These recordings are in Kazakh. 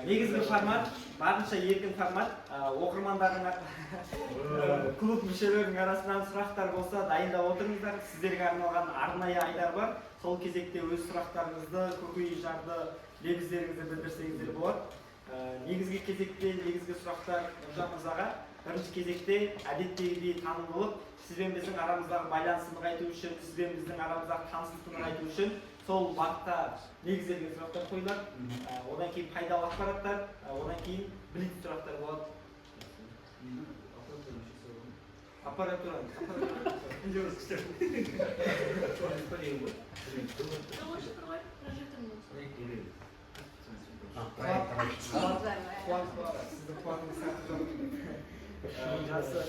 Негізгі формат, барынша еркін формат, оқырмандардың клуб мүшелерінің арасынан сұрақтар болса дайындап отырыңыздар. Сіздерге арналған арнайы айдар бар. Сол кезекте өз сұрақтарыңызды, көкейі жарды лебіздеріңізді білдірсеңіздер болады. Негізгі кезекте негізгі сұрақтар Нұржан мырзаға. Бірінші кезекте әдеттегідей танымдылық, сізбен біздің арамыздағы байланысын нығайту үшін, сізбен біздің арамыздағы таныстықты нығайту үшін сол бағытта негізделген сұрақтар қойылады. Одан кейін пайдалы ақпараттар, одан кейін білетін сұрақтар болады. Аппаратура. Жақсы.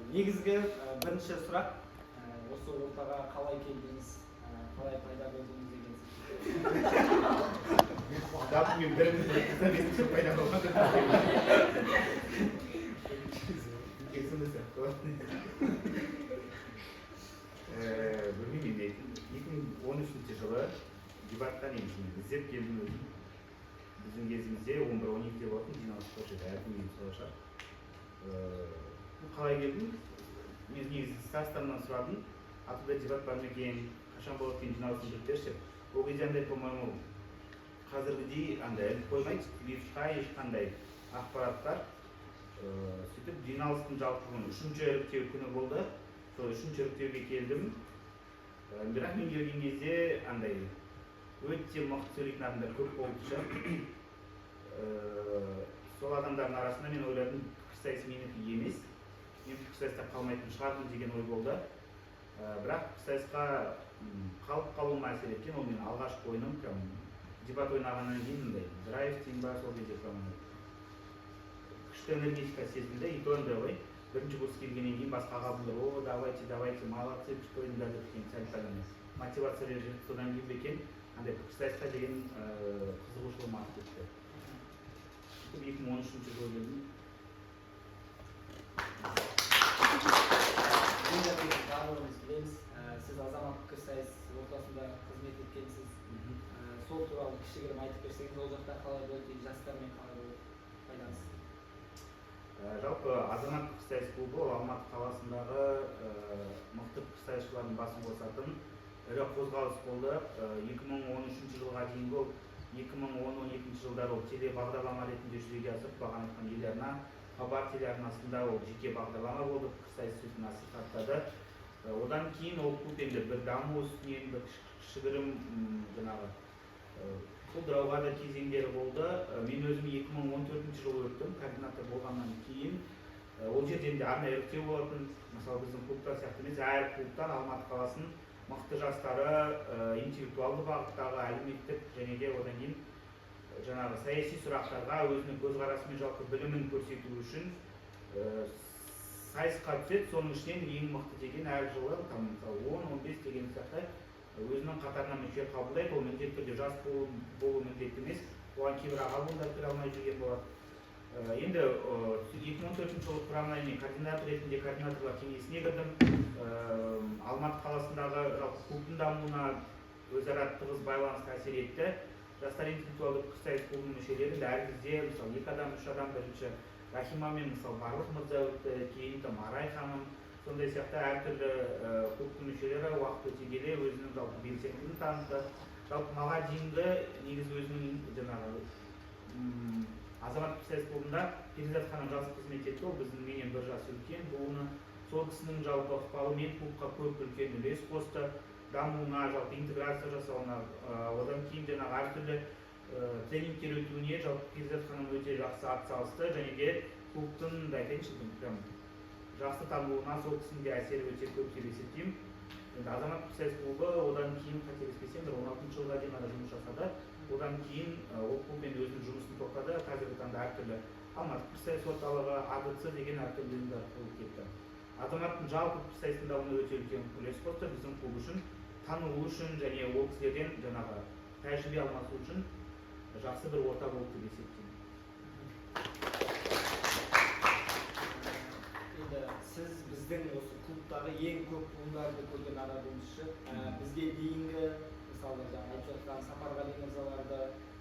Негізгі бірінші сұрақ, осы ортаға қалай келдіңіз, қалай пайда болдыңыз дегенсіз. Мен бірімізді пайда болған. Білмеймін, 2013 жылы дебаттан іздеп келдім өзім. Біздің кезімізде 11-12 болатын жиналыс қошеді, әркім ең солашар. Қалай келдім? Мен негізі Стастарынан сұрадым. Атыда дебат бар ма екен, қашан болады екен жиналысын біліп берші. Ол кезде андай, по-моему, қазіргідей андай қоймайды, веб-қа ешқандай ақпараттар. Сөйтіп, жиналыстың жалпы үшінші іріктеу күні болды. Сол үшінші іріктеуге келдім. Бірақ мен келген кезде андай өте мықты сөйлейтін адамдар көп болды шығар. Сол адамдардың арасында мен ойладым, пікірсайыс менікі емес. Мен пікірсайыста қалмайтын шығармын деген ой болды. Бірақ пікірсайысқа қалып қалуыма әсер еткен, ол мен алғашқы ойыным, дебат ойнағаннан кейін мындай драйв дейін бар, сол кезде күшті энергетика сезімді, и то андай ғой. Бірінші курс келгеннен кейін басқа ағалымдар, о, давайте, молодцы, күшті ойындар деп сәл мотивация беріп, содан кейін бекен андай пікірсайысқа деген қызығушылығым артып кетті. 2013 жылы келдім. Барлығымыз білеміз, сіз азамат пікірсайыс ортасында қызмет еткенсіз. Сол туралы кішігірім айтып берсеңіз, ол жақта қалай болды, жастармен қалай болды, байланыс? Жалпы азамат пікірсайыс клубы ол Алматы қаласындағы мықты пікірсайысшылардың басын қосатын ірі қозғалыс болды. 2013 жылға дейінгі 2010-12 жылдары ол телебағдарлама ретінде жүзеге асып, бағана айтқан еларна, хабар телеарнасында ол жеке бағдарлама болды, пікірсайыс сөзін насихаттады. Одан кейін ол клуб енді бір даму үстінен бір кішігірім жаңағы құлдырауға да кезеңдері болды. Мен өзім 2014 жылы өттім, координатор болғаннан кейін. Ол жерден де арнайы іріктеу болатын. Мысалы біздің клубтар сияқты емес, әр клубтан Алматы қаласының мықты жастары интеллектуалды бағыттағы әлеуметтік және де одан кейін жаңағы саяси сұрақтарға өзінің көзқарасы мен жалпы білімін көрсету үшін сайысқа түседі. Соның ішінен ең мықты деген әр жылы мысалы 10-15 деген сияқты өзінің қатарына мүше қабылдайды. Ол міндетті түрде жас болу міндетті емес. Оған кейбір аға буындар кіре алмай жүрген болады. Енді 2014 жылы құрамына координатор ретінде координаторлар кеңесіне кірдім. Алматы қаласындағы жалпы клубтың дамуына өзара тығыз байланысты әсер етті. Жастар интеллектуалды пікірсайыс клубының мүшелері әр кезде мысалы 2 адам, 3 адам, бірінші Рахима мен мысалы Барлық мырза өтті, кейін Арай ханым, сондай сияқты әртүрлі клубтың мүшелері уақыт өте келе өзінің жалпы белсенділігін танытты. Жалпы маған дейінгі негізі өзінің жаңағы азамат пікірсайыс клубында Перизат ханым жақсы қызмет етті. Ол біздің менен бір жас үлкен буыны. Сол кісінің жалпы ықпалымен клубқа көп үлкен үлес қосты. Дамуына, жалпы интеграция жасауына, одан кейін жаңағы әртүрлі тренингтер өтуіне жалпы Перизат ханым өте жақсы атсалысты және де клубтың жақсы дамуына сол кісінің де әсері өте көп деп есептеймін. Енді азамат пікірсайыс клубы одан кейін қателеспесем 16 жылға дейін ғана жұмыс жасады. Одан кейін ол клуб енді өзінің жұмысын тоқтады. Қазіргі таңда әртүрлі Алматы пікірсайыс орталығы, АДЦ деген әртүрлі ұйымдар құрылып кетті. Азаматтың жалпы пікірсайыстың дамуына өте үлкен үлес қосты. Біздің клуб үшін танылу үшін және ол кісілерден жаңағы тәжірибе алмасу үшін жақсы бір орта болды деп есептеймін. Енді сіз біздің осы клубтағы ең көп буындарды көрген адамсыз. Бізге дейінгі мисалы жаңа айтып жатқан Сапарғали мырзаларды,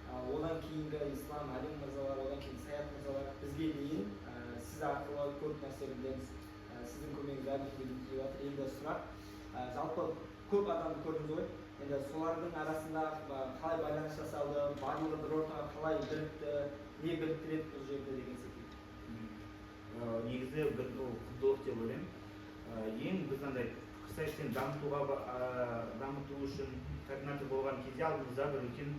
одан кейінгі Ислам Әлім мырзалар, одан кейін Саят мырзалар бізге дейін сіз арқылы көп нәрсе білеміз. Сіздің көмегіңіз әлбетте тиіп жатыр. Енді сұрақ, жалпы көп адамды көрдіңіз ғой. Енді солардың арасында қалай байланыс жасалды, барлығы бір ортаға қалай бірікті, не біріктіреді бұл жерде деген секілді. Негізі бір құндылық деп ойлаймын. Ең біз андай пікірсайыстан дамыту үшін координатор болған кезде алдымызда бір үлкен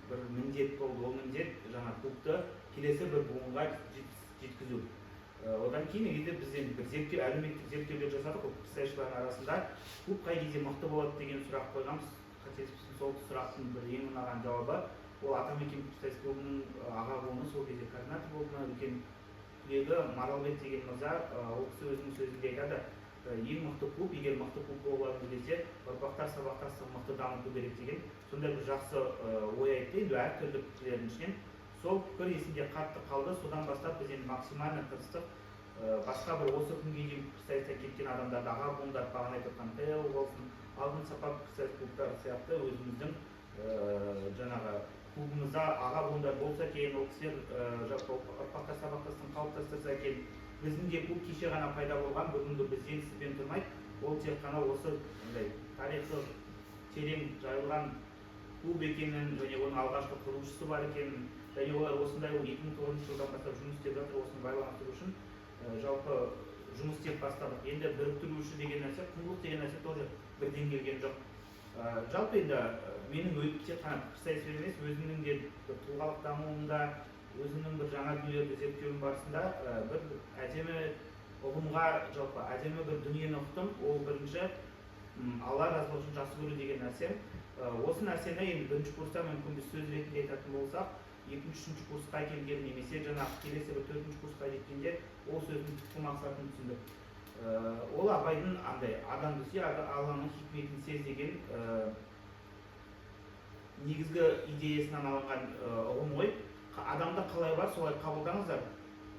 бір міндет болды. Ол міндет жаңа клубты келесі бір буынға жеткізу. Одан кейін негізі біз бір әлеуметтік зерттеулер жасадық ол пікірсайысшылардың арасында. Клуб қай кезде мықты болады деген сұрақ қойғанбыз. Қателеспесем, сол сұрақтың бір ең ұнаған жауабы ол Атамекен пікірсайыс клубының аға буыны, сол кезде координатор болды. Үлкен түлегі Маралбек деген мырза, ол кісі өзінің сөзінде айтады, ең мықты клуб, егер мықты клуб болғанын келсе, ұрпақтар сабақтастығын мықты дамыту керек деген сондай бір жақсы ой айтты. Енді әртүрлі пікірлердің ішінен сол бір есімде қатты қалды. Содан бастап біз енді максимально тырыстық. Басқа бір осы күнге дейін пікірсайыстан кеткен адамдарды аға буындар, бағана айтып жатқан ТЭО болсын, алтын сапа пікірсайыс клубтары сияқты өзіміздің жаңағы клубымызда аға буындар болса екен, ол кісілер ұрпақтар сабақтастығын қалыптастырса екен. Біздің де клуб кеше ғана пайда болған, бүгінгі бізден сізбен тұрмайды. Ол тек қана осы тарихы терең жайылған клуб екенін, және оның алғашқы құрушысы бар екенін, және олар осындай 2009 жылдан бастап жұмыс істеп жатыр. Осыны байланыстыру үшін жалпы жұмыс істеп бастадық. Енді біріктіруші деген нәрсе, құндылық деген нәрсе тоже бірден келген жоқ. Жалпы енді менің тек қана пікірсайыспен емес, өзімнің де тұлғалық дамуымда, өзімнің бір жаңа дүниелерді зерттеуім барысында бір әдемі ұғымға, жалпы әдемі бір дүниені ұқтым. Ол бірінші Алла разылығы үшін жақсы көру деген нәрсе. Осы нәрсені енді бірінші курста мүмкін біз сөз ретінде айтатын болсақ, екінші, үшінші курсқа келген немесе жаңағы келесі бір төртінші курсқа жеткенде ол сөздің түпкі мақсатын түсіндік. Ол Абайдың андай адамды сүй, Алланың хикметін сез деген негізгі идеясынан алынған ұғым ғой. Адамда қалай бар, солай қабылдаңыздар.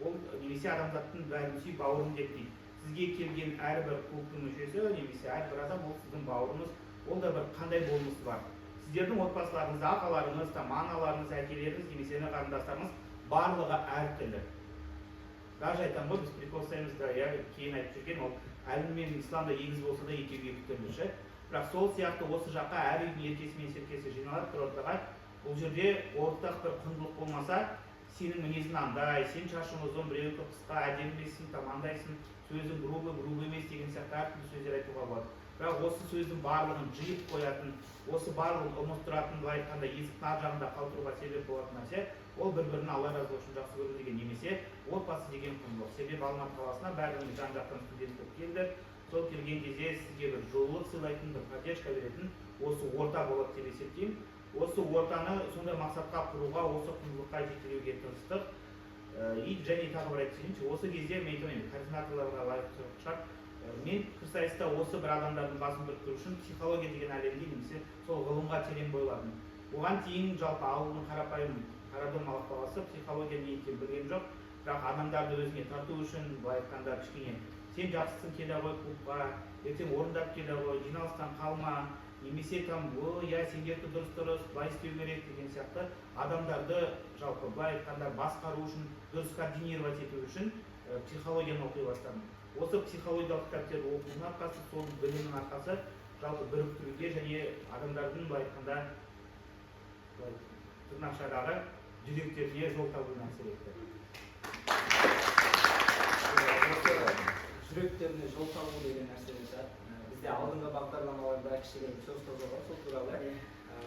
Ол немесе адамзаттың бәрін сүй, бауырын деп дейді. Сізге келген әрбір клубтың мүшесі, немесе әрбір адам ол сіздің бауырыңыз, ол да бір қандай болмысы бар. Сіздердің отбасыларыңыз, ағаларыңыз, аналарыңыз, әкелеріңіз, немесе қарындастарыңыз барлығы әртүрлі. Даже айтамын ғой, біз прикол ұстаймыз да, кейін айтып жүрген, ол әлім мен исламда егіз болса да екеуі екі түрлі. Бірақ сол сияқты осы жаққа әр үйдің еркесі мен серкесі жиналып бір ортаға, бұл жерде ортақ бір құндылық болмаса, сенің мінезің андай, сен шашың ұзын, біреуі қысқа, әдемісің, андайсың, сөзің грубы емес деген сияқты әртүрлі сөздер айтуға болады. Бірақ осы сөздің барлығын жиып қоятын, осы барлығын ұмыттыратын, былай айтқанда есіктің ар жағында қалдыруға себеп болатын нәрсе, ол бір-бірін Алла разылығы үшін жақсы көру деген, немесе отбасы деген құндылық. Себебі Алматы қаласына бәрінің жан-жақтан студенттер келді. Сол келген кезде сізге бір жылулық сыйлайтын, бір поддержка беретін осы орта болады деп есептеймін. Осы ортаны сондай мақсатқа құруға, осы құндылыққа жетелеуге тырыстық. Және тағы бір айтайыншы, осы кезде мен координаторларға лайықты шығар. Мен пікірсайыста осы бір адамдардың басын біріктіру үшін психология деген әлемге, немесе сол ғылымға терең бойладым. Оған дейін жалпы ауылдың қарапайым Қарадом алық баласы психология не екенін білген жоқ. Бірақ адамдарды өзіне тарту үшін, былай айтқанда кішкене сен жақсысың, келе ғой клубқа, ертең орындап келе ғой, жиналыстан қалма, немесе там сендерді дұрыс былай істеу керек деген сияқты адамдарды жалпы былай айтқанда басқару үшін, дұрыс координировать ету үшін психологияны оқи бастадым. Осы психологиялық кітаптерді оқудың арқасы, сол білімнің арқасы жалпы біріктіруге және адамдардың былай айтқанда тырнақшадағы жүректеріне жол табуына әсер етті. Жүректеріне жол табу деген нәрсе бізде алдыңғы бағдарламаларда кішігірім сөз қозғалған, сол туралы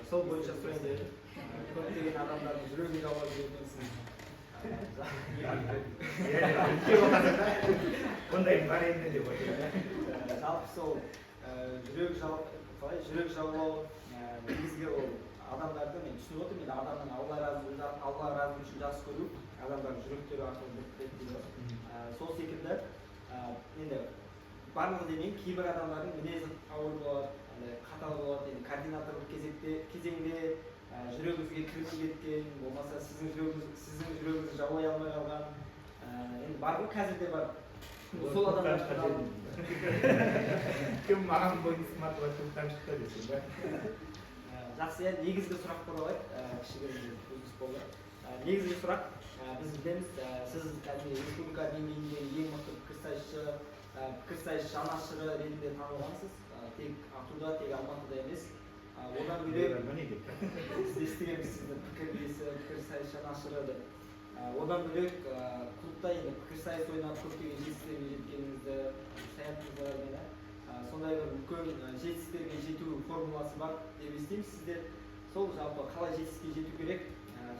сол бойынша сұрайын дедім. Көптеген адамдардың жүрегін жаулап жүргенсің. Ондай бар енді деп ойлаймын. Жалпы сол жүрек жаулау негізгі ол адамдарды мен түсініп отырмын. Енді адамның Алла разылығы үшін жақсы көру адамдардың жүректері арқылы біріктіреді дейді. Сол секілді енді барлығы демеймін, кейбір адамдардың мінезі ауыр болады, қатал болады. Енді координаторлық кезеңде жүрегіңізге кіріп кеткен, болмаса сіздің жүрегіңізді жаулай алмай қалған. Енді бар ғой, қазір де бар. Сол адамдар кім маған бойын сыматып клубтан шықты десең ба? Жақсы, негізгі сұраққа оралайық. Кішігірім үзіліс болды. Негізгі сұрақ, біз білеміз, сіз кәдімгі республика деңгейіндегі ең мықты пікірсайыс жанашыры ретінде танылғансыз. Тек Ақтауда, тек Алматыда емес. Одан бөлек біз естігенбіз сізді пікірсайыс жанашыры деп. Одан бөлек клубта енді пікірсайыс ойнап көптеген жетістіктерге жеткеніңізді саяттыңыздар. Сондай бір үлкен жетістіктерге жету формуласы бар деп естиміз сіздер. Сол жалпы қалай жетістікке жету керек,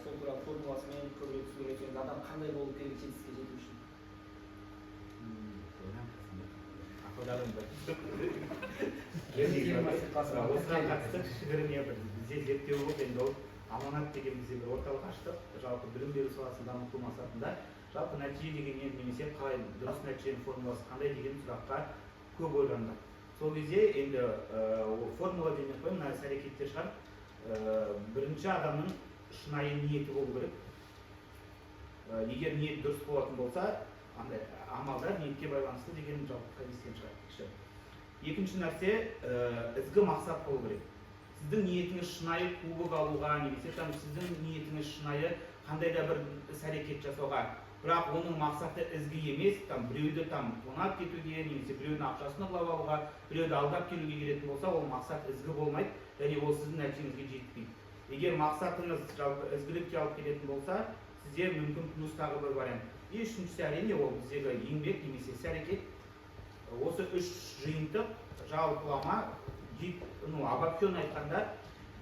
сол туралы формуласымен көбірек түсіндіре кетсеңіз, адам қандай болу керек жетістікке жету үшін? Осыған қатысты кішігірім бізде зерттеу болып, енді ол аманат деген бізде бір орталық аштық. Жалпы білім беру саласын дамыту мақсатында жалпы нәтиже деген не немесе қалай дұрыс нәтиженің формуласы қандай деген сұраққа көп ойландық. Сол кезде енді формула демей қойып, мына іс-әрекеттер шығар. Бірінші адамның шынайы ниеті болу керек. Егер ниет дұрыс болатын болса, амалдар ниетке байланысты деген жалпы хадистен шығады. Екінші нәрсе, ізгі мақсат болу керек. Сіздің ниетіңіз шынайы кубок алуға, немесе сіздің ниетіңіз шынайы қандай да бір іс-әрекет жасауға, бірақ оның мақсаты ізгі емес, біреуді тонап кетуге, немесе біреудің ақшасын ұрлап алуға, біреуді алдап келуге келетін болса, ол мақсат ізгі болмайды, және ол сіздің нәтижеңізге жетпейді. Егер мақсатыңыз жалпы ізгілікке алып келетін болса, сізде мүмкін плюс тағы бір вариант. Үшіншісі әрине ол біздегі еңбек немесе іс-әрекет. Осы үш жиынтық жалпылама, обобщенно айтқанда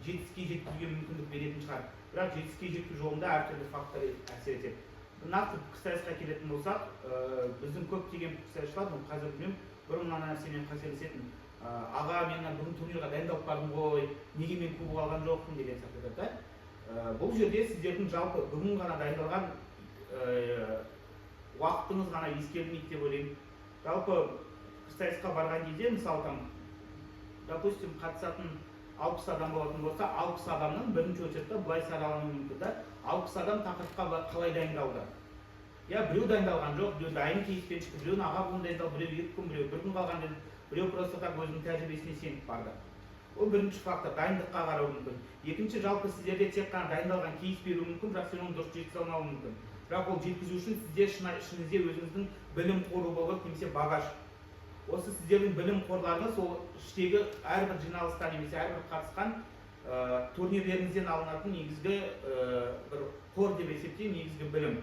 жетістікке жеткізуге мүмкіндік беретін шығар. Бірақ жетістікке жету жолында әртүрлі фактор әсер етеді. Нақты пікірсайысқа келетін болсақ, біздің көптеген пікірсайысшылар, қазір білмеймін, бұрын мына нәрсемен қателесетін. Аға, мен бүгін турнирға дайындалып бардым ғой, неге мен кубок алған жоқпын деген сияқты. Бұл жерде сіздердің жалпы бүгін ғана дайындалған уақытыңыз ғана ескерілмейді деп ойлаймын. Жалпы пікірсайысқа барған кезде, мысалы, допустим, қатысатын 60 адам болатын болса, 60 адамның бірінші очередте былай саралануы мүмкін. 60 адам тақырыпқа қалай дайындалды. Біреу дайындалған жоқ, біреу дайын кейіспен шықты, біреудің аға буын дайындалды, біреу 2 күн, біреу 1 күн қалған деді, біреу просто так өзінің тәжірибесіне сеніп барды. Ол бірінші фактор, дайындыққа қарау мүмкін. Екінші, жалпы сіздерде тек қана дайындалған кейіс беру мүмкін, бірақ сен оны дұрыс жеткізе алмауы мүмкін. Бірақ ол жеткізу үшін сізде ішіңізде өзіңіздің білім қоры болып, немесе багаж. Осы сіздердің білім қорларыңыз ол іштегі әрбір жиналыстан немесе әрбір қатысқан турнирлеріңізден алынатын негізгі бір қор деп есептеймін, негізгі білім.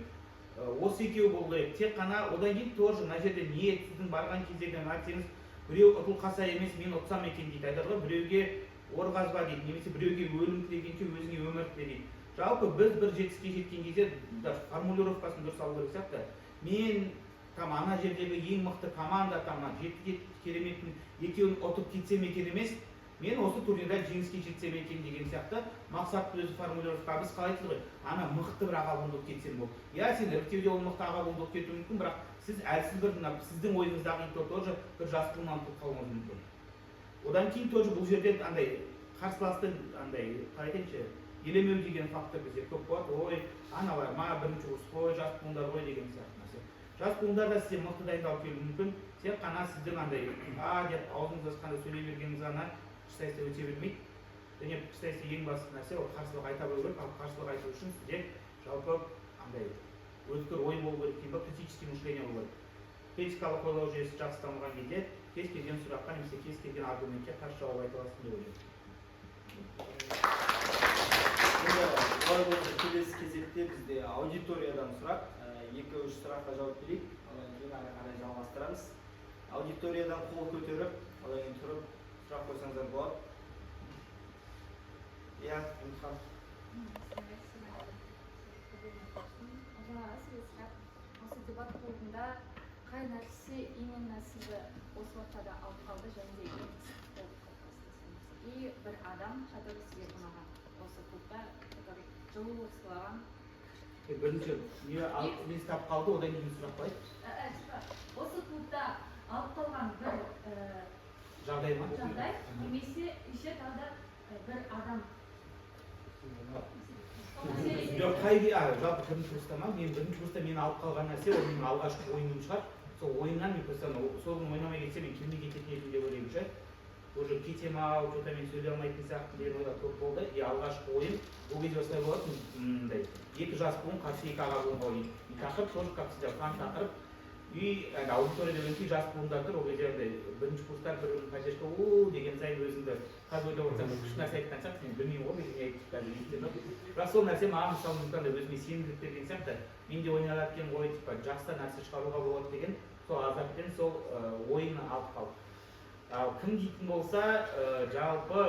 Осы екеуі болу керек. Тек қана одан кейін тоже мына жерде ниет сіздің барған кездегі айтсаңыз, біреу ұтылқаса емес, мен ұтсам екен дейді. Айтады ғой, біреуге ор қазба дейді, немесе біреуге өлім тілегенше өзіңе өмір тіле дейді. Жалпы біз бір жетістікке жеткен кезде формулировкасын дұрыс алу керек сияқты. Мен ана жердегі ең мықты команда, жеті кереметтің екеуін ұтып кетсем екен емес, мен осы турнирда жеңіске жетсем екен деген сияқты мақсатты өзі формулировка. Біз қалай айтады ғой, ана мықты бір аға буын болып кетсем бол. Сен іріктеуде ол мықты аға буын болып кетуі мүмкін, бірақ сіз әлсіз бір сіздің ойыңыздағы тоже бір жастығынан ұтылып қалуыңыз мүмкін. Одан кейін тоже бұл жерде андай қарсыласты андай қалай айтайыншы, елемеу деген фактор бізде көп болады. Ой, аналар бірінші курс қой, жас буындар ғой деген сияқты нәрсе. Жас буындар да сізде мықты дайындалып келуі мүмкін. Тек қана сіздің андай деп аузыңыз ашқанда сөйлей бергеніңіз ғана пікірсайыста өте бермейді. Және пікірсайыста ең басты нәрсе ол қарсылық айта білу керек. Ал қарсылық айту үшін сізде жалпы андай өткір ой болу керек деймін ба, критический мышление болу керек. Критикалық ойлау жүйесі жақсы дамыған кезде кез келген сұраққа немесе кез келген аргументке қарсы жауап айта аласың деп ойлаймын. Олай болса келесі кезекте бізде аудиториядан сұрақ. 2-3 сұраққа жауап берейік, одан кейін ары қарай жалғастырамыз. Аудиториядан қол көтеріп, одан кейін тұрып сұрақ қойсаңыздар болады. Үмітхан. Осы дебат клубында қай нәрсе именно сізді осы ортада алып қалды және де и бір адам, который сізге ұнаған осы клубта, который жылы сыйлаған. Бірінші, не стап қалды, одан кейін сұрақ қойды. Осы клубта алып қалған бір жағдай ма? Жағдай, немесе еще тағы бір адам. Жалпы бірінші курста ма? Бірінші курста мені алып қалған нәрсе, ол менің алғашқы ойыным шығар. Сол ойыннан мен көрсем, сол ойнамай кетсе, мен келмей кететін едім деп ойлаймын ше. уже кетем ау, что-то мен сөйлей алмайтын сияқты деген ойлар көп болды. И алғашқы ойым ол кезде осылай болатын, мындай екі жас буын қарсы екі аға буынға ойын. И тақырып тоже как всегда қан тақырып. И аудиторияда өте жас буындар тұр, ол кезде андай бірінші курстар бір-бірінің поддержка о деген сайын өзіңді қазір ойлап отырсам күшті нәрсе айтқан сияқты, мен білмеймін ғой мен не айтып қазір естен. Бірақ сол нәрсе маған мысалы мүмкін өзіме сенімділік берген сияқты, мен де ойнап жатқан ой типа жақсы нәрсе шығаруға болады деген сол азаппен сол ойын алып қалды. Ал кім дейтін болса, жалпы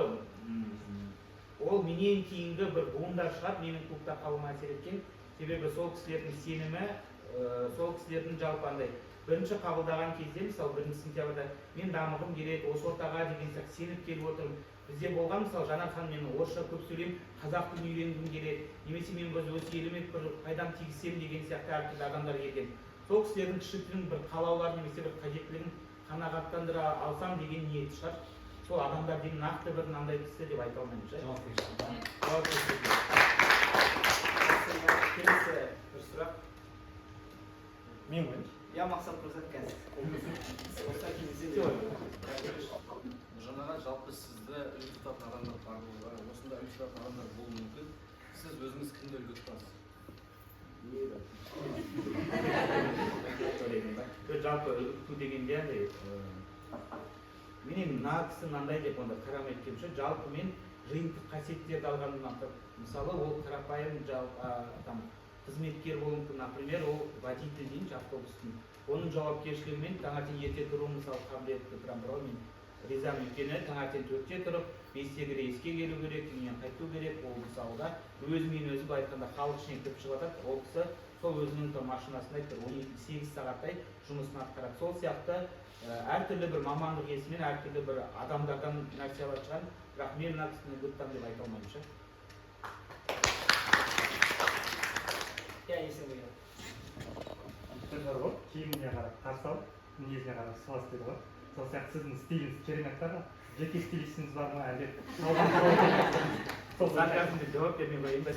ол менен кейінгі бір буындар шығар, менің клубта қалуыма әсер еткен. Себебі сол кісілердің сенімі, сол кісілердің жалпы андай бірінші қабылдаған кезде, мысалы 1 сентябрьда мен дамығым керек, осы ортаға деген сияқты сеніп келіп отырмын. Бізде болған мысалы Жанар ханым, мен орысша көп сөйлеймін, қазақ тілін үйренгім керек, немесе мен осы еліме бір пайдам тигізсем деген сияқты әртүрлі адамдар келген. Сол кісілердің кішігірім бір қалаулар немесе бір қажеттілігін қанағаттандыра алсам деген ниет шығар. Сол адамдар деген нақты бір мынандай кісі деп айта алмаймын. Жауап келесі бір сұрақ. Мен ғой. Я мақсат мырза қазір. Жаңаға жалпы сізді үлгі тұтатын адамдар бар болуға, осында үлгі тұтатын адамдар болуы мүмкін. Сіз өзіңіз кімді үлгі тұтасыз? Жалпы үлгі тұту дегенде андай менен мына кісі мынандай деп онда қарамай кеткенше, жалпы мен жиынтық қасиеттерді алғанымнан мысалы ол қарапайым қызметкер болуы мүмкін, например, ол водитель дейінші автобустың. Оның жауапкершілігімен таңертең ерте тұру мысалы қабілетті тұрам, бірақ мен ризамын, өйткені таңертең 4-те тұрып, 5-тегі рейске келу керек, үйінен қайту керек, ол мысалы да өзімен өзі былай айтқанда халық ішінен кіріп шығып жатады, ол кісі сол өзінің машинасында 12-8 сағаттай жұмысын атқарады. Сол сияқты әртүрлі бір мамандық иесімен әртүрлі бір адамдардан нәрсе алып шығар, бірақ мен мына кісіні үлгі тұтамын деп айта алмаймын ше. Сөз бар ғой, киіміне қарап қарсы алып, мінезіне қарап сыйлас дейді ғой. Сол сияқты сіздің стиліңіз кереметтер ма? Жеке стилистіңіз бар ма? Әлде сарказмға жауап бермей қояйын ба?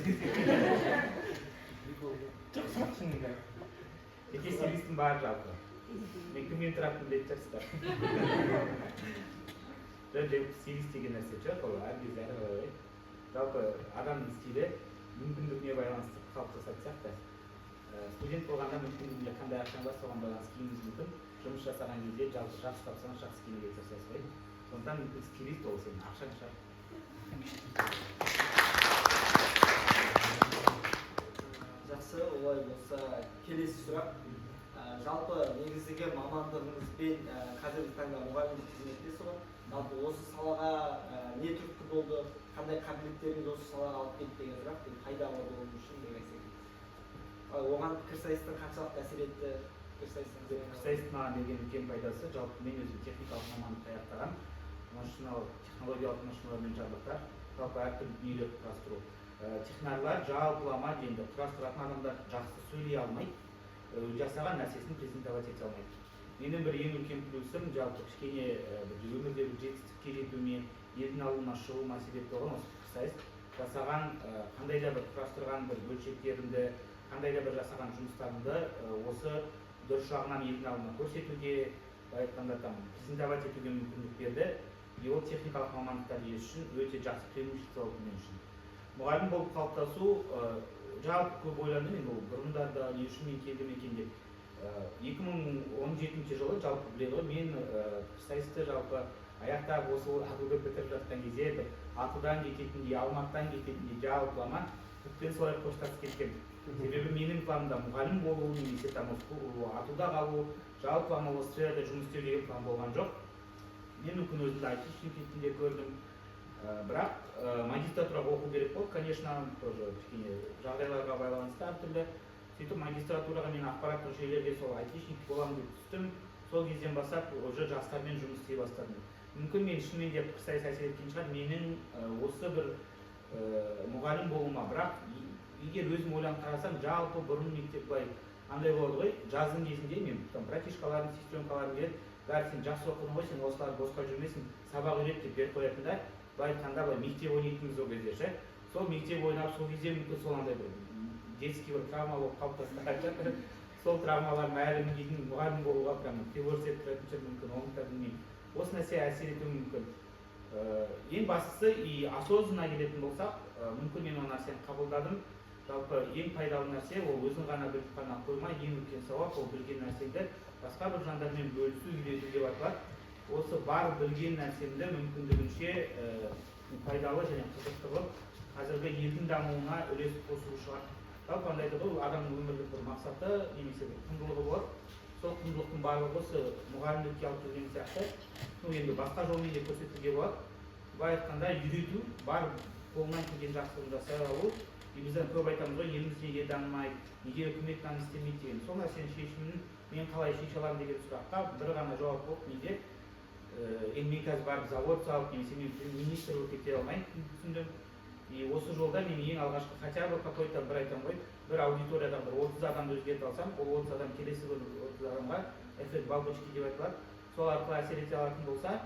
жоқ, сұрақ шынында. Жеке стилистім бар жалпы. Мен кіммен тұратынымды білетін шығарсыздар. Стилист деген нәрсе жоқ, ол әр кезде әрқалай. Жалпы адамның стилі мүмкіндігіне байланысты қалыптасады сияқты. Студент болғанда мүмкіндігінде қандай ақшаң бар, соған байланысты киінуіңіз мүмкін. Жұмыс жасаған кезде жақсы тапсаңыз жақсы киінуге тырысасыз ғой. Сондықтан мүмкін стилист ол сенің ақшаң шығар. Жақсы, олай болса келесі сұрақ. Жалпы негізгі мамандығыңызбен қазіргі таңда мұғалімдік қызметтесіз ғой. Жалпы осы салаға не түрткі болды, қандай қабілеттеріңіз осы салаға алып кетті деген сұрақ, пайда болу үшін деген секілді. Оған пікірсайыстың қаншалықты әсер етті? Пікірсайыстың маған берген үлкен пайдасы, жалпы мен өзім техникалық мамандықты аяқтағам. Технологиялық машиналармен жабдықтар, жалпы әртүрлі дүниелерді құрастыру. Технарлар жалпылама дегенде құрастыратын адамдар жақсы сөйлей алмайды, жасаған нәрсесін презентовать ете алмайды. Менің бір ең үлкен плюсым жалпы кішкене өмірдегі жетістікке жетуіме, елдің алдына шығуыма себеп болған осы пікірсайыс. Жасаған қандай да бір құрастырған бір бөлшектерімді, қандай да бір жасаған жұмыстарымды осы дұрыс жағынан елдің алдына көрсетуге, айтқанда презентовать етуге мүмкіндік берді. И ол техникалық мамандықтар иесі үшін өте жақсы преимущество болды мен үшін. Мұғалім болып қалыптасу жалпы көп ойландым мен, бұл бұрындарда не үшін мен келдім екен деп. 2017 жылы жалпы біледі ғой, мен пікірсайысты жалпы аяқтап осы атуды бітіріп жатқан кезде бір атудан кететіндей, Алматыдан кететіндей жалпылама түппен солай қоштасып кеткен. Себебі менің планымда мұғалім болу, немесе атуда қалу, жалпылама осы сферада жұмыс істеу деген план болған жоқ. Мен мүмкін өзімді айтишник ретінде көрдім. Бірақ магистратураға оқу керек болды, конечно, тоже кішкене жағдайларға байланысты әртүрлі. Сөйтіп магистратураға мен ақпараттық жүйелерге сол айтишник боламын деп түстім. Сол кезден бастап уже жастармен жұмыс істей бастадым. Мүмкін мен шынымен де пікірсайыс әсер еткен шығар, менің осы бір мұғалім болуыма. Бірақ егер өзім ойланып қарасам, жалпы бұрын мектеп былай андай болды ғой, жаздың кезінде мен братишкаларым, сестренкаларым келіп, бәрі сен жақсы оқыдың ғой, сен осылар босқа жүрмесін, сабақ үйрет деп беріп қоятын да, былай айтқанда мектеп ойнайтынбыз ол кезде ше. Сол мектеп ойнап, сол кезде мүмкін сол андай бір детский бір травма болып қалыптасқан. Сол травмаларым әлі мұғалім болуға прям теория етіп тұратын шығар мүмкін, оны да білмеймін. Осы нәрсе әсер етуі мүмкін. Ең бастысы и осознанно келетін болсақ, мүмкін мен ол нәрсені қабылдадым. Жалпы ең пайдалы нәрсе ол өзің ғана біліп қана қоймай, ең үлкен сауап ол білген нәрсеңді басқа бір жандармен бөлісу, үйрету деп аталады. Осы бар білген нәрсемді мүмкіндігінше пайдалы және қызықты қылып, қазіргі елдің дамуына үлес қосу шығар. Жалпы андай айтады ғой, адамның өмірлік бір мақсаты немесе бір құндылығы болады. Сол құндылықтың барлығы осы мұғалімдікке алып келген сияқты, енді басқа жолмен де көрсетуге болады. Былай айтқанда үйрету, бар қолынан келген жақсылығын жасай алу. Бізден көп айтамыз ғой, еліміз неге дамымайды, неге үкімет даму істемейді деген. Сол нәрсенің шешімін мен қалай шеше аламын деген сұраққа бір ғана жауап болып, неге мен қазір барып завод салып, немесе мен министр болып кете алмаймын түсіндім. И осы жолда мен ең алғашқы хотя бы какой-то бір айтам ғой, бір аудиториядан бір 30 адамды өзгерте алсам, ол 30 адам келесі бір 30 адамға эффект бабочки деп айтылады. Сол арқылы әсер ете алатын болса,